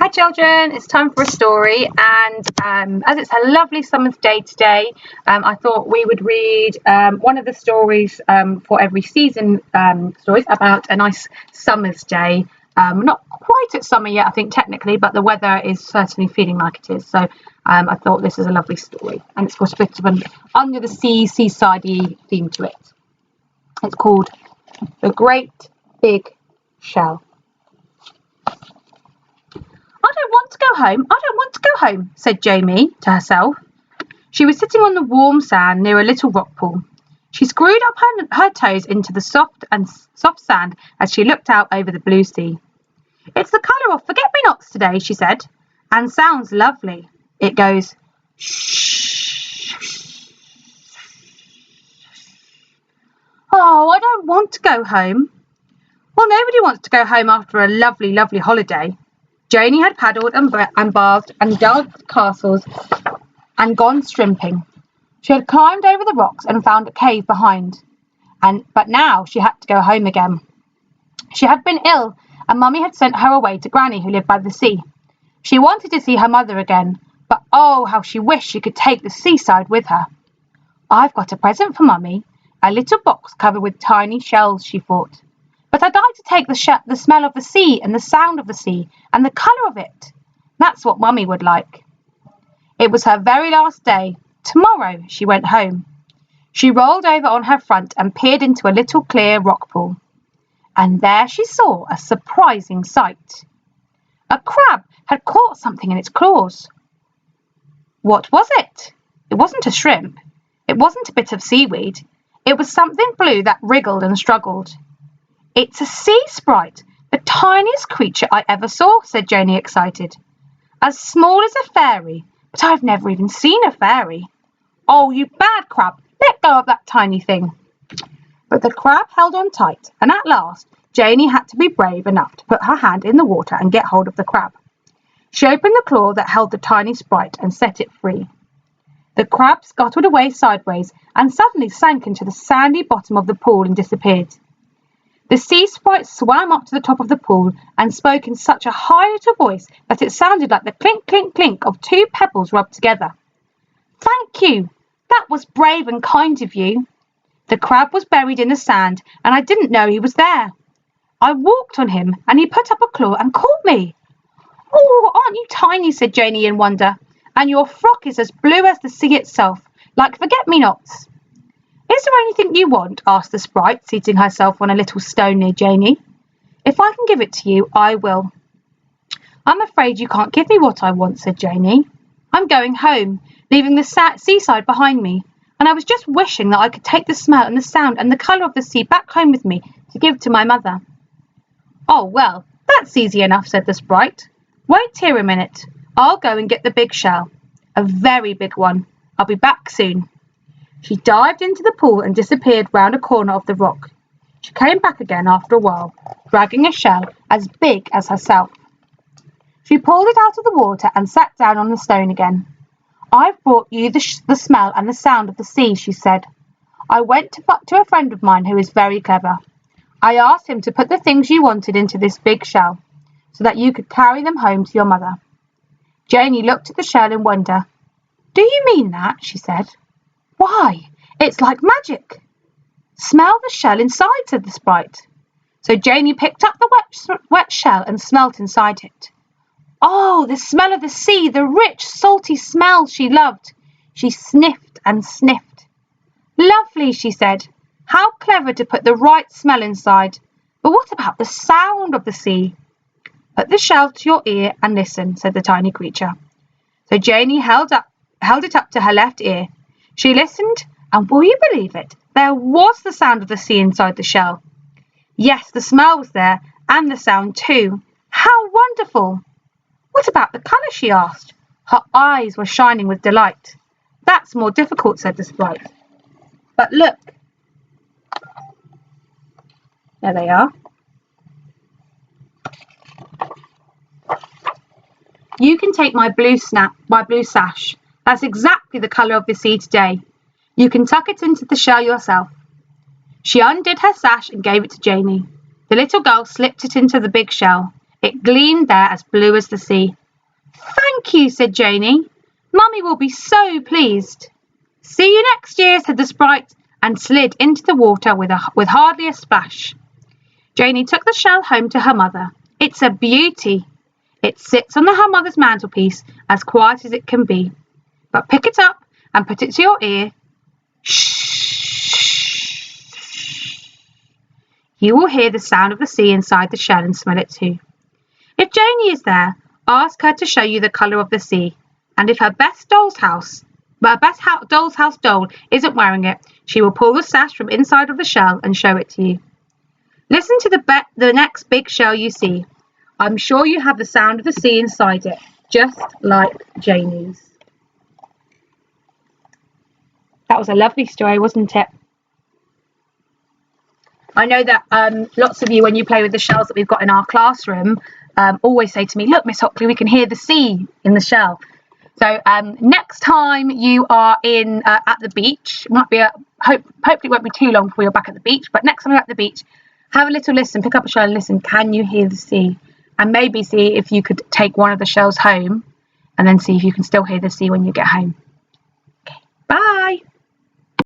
Hi children, it's time for a story, and as it's a lovely summer's day today, I thought we would read one of the stories for every season, stories about a nice summer's day. Not quite at summer yet, I think technically, but the weather is certainly feeling like it is. So I thought this is a lovely story, and it's got a bit of an under the sea, seaside-y theme to it. It's called The Great Big Shell. I don't want to go home, I don't want to go home, said Jamie to herself. She was sitting on the warm sand near a little rock pool. She screwed up her toes into the soft sand as she looked out over the blue sea. It's the colour of forget-me-nots today, she said, and sounds lovely. It goes shh. Oh, I don't want to go home. Well, nobody wants to go home after a lovely, lovely holiday. Janie had paddled and bathed and dug castles and gone strimping. She had climbed over the rocks and found a cave behind. But now she had to go home again. She had been ill, and Mummy had sent her away to Granny, who lived by the sea. She wanted to see her mother again, but oh, how she wished she could take the seaside with her. I've got a present for Mummy, a little box covered with tiny shells, she thought. But I'd like to take the smell of the sea and the sound of the sea and the colour of it. That's what Mummy would like. It was her very last day. Tomorrow she went home. She rolled over on her front and peered into a little clear rock pool. And there she saw a surprising sight. A crab had caught something in its claws. What was it? It wasn't a shrimp. It wasn't a bit of seaweed. It was something blue that wriggled and struggled. It's a sea sprite, the tiniest creature I ever saw, said Janie, excited. As small as a fairy, but I've never even seen a fairy. Oh, you bad crab, let go of that tiny thing. But the crab held on tight, and at last Janie had to be brave enough to put her hand in the water and get hold of the crab. She opened the claw that held the tiny sprite and set it free. The crab scuttled away sideways and suddenly sank into the sandy bottom of the pool and disappeared. The sea sprite swam up to the top of the pool and spoke in such a high little voice that it sounded like the clink, clink, clink of two pebbles rubbed together. Thank you. That was brave and kind of you. The crab was buried in the sand, and I didn't know he was there. I walked on him, and he put up a claw and caught me. Oh, aren't you tiny, said Janie in wonder, and your frock is as blue as the sea itself, like forget-me-nots. Is there anything you want? Asked the sprite, seating herself on a little stone near Janie. If I can give it to you, I will. I'm afraid you can't give me what I want, said Janie. I'm going home, leaving the seaside behind me, and I was just wishing that I could take the smell and the sound and the colour of the sea back home with me to give to my mother. Oh, well, that's easy enough, said the sprite. Wait here a minute. I'll go and get the big shell. A very big one. I'll be back soon. She dived into the pool and disappeared round a corner of the rock. She came back again after a while, dragging a shell as big as herself. She pulled it out of the water and sat down on the stone again. I've brought you the smell and the sound of the sea, she said. I went to a friend of mine who is very clever. I asked him to put the things you wanted into this big shell, so that you could carry them home to your mother. Janie looked at the shell in wonder. Do you mean that? She said. Why, it's like magic. Smell the shell inside, said the sprite. So Janie picked up the wet shell and smelt inside it. Oh, the smell of the sea, the rich, salty smell she loved. She sniffed and sniffed. Lovely, she said. How clever to put the right smell inside. But what about the sound of the sea? Put the shell to your ear and listen, said the tiny creature. So Janie held it up to her left ear. She listened, and will you believe it? There was the sound of the sea inside the shell. Yes, the smell was there, and the sound too. How wonderful! What about the colour? She asked. Her eyes were shining with delight. That's more difficult, said the sprite. But look. There they are. You can take my blue sash. That's exactly the colour of the sea today. You can tuck it into the shell yourself. She undid her sash and gave it to Janie. The little girl slipped it into the big shell. It gleamed there as blue as the sea. "Thank you," said Janey. "Mummy will be so pleased." "See you next year," said the sprite, and slid into the water with hardly a splash. Janey took the shell home to her mother. "It's a beauty. It sits on her mother's mantelpiece as quiet as it can be. But pick it up and put it to your ear. Shh. You will hear the sound of the sea inside the shell and smell it too. If Janey is there, ask her to show you the colour of the sea. And if her best doll isn't wearing it, she will pull the sash from inside of the shell and show it to you. Listen to the next big shell you see. I'm sure you have the sound of the sea inside it, just like Janey's." That was a lovely story, wasn't it? I know that lots of you, when you play with the shells that we've got in our classroom, always say to me, "Look, Miss Hockley, we can hear the sea in the shell." So next time you are at the beach, hopefully it won't be too long before you're back at the beach, but next time you're at the beach, have a little listen, pick up a shell and listen. Can you hear the sea? And maybe see if you could take one of the shells home and then see if you can still hear the sea when you get home.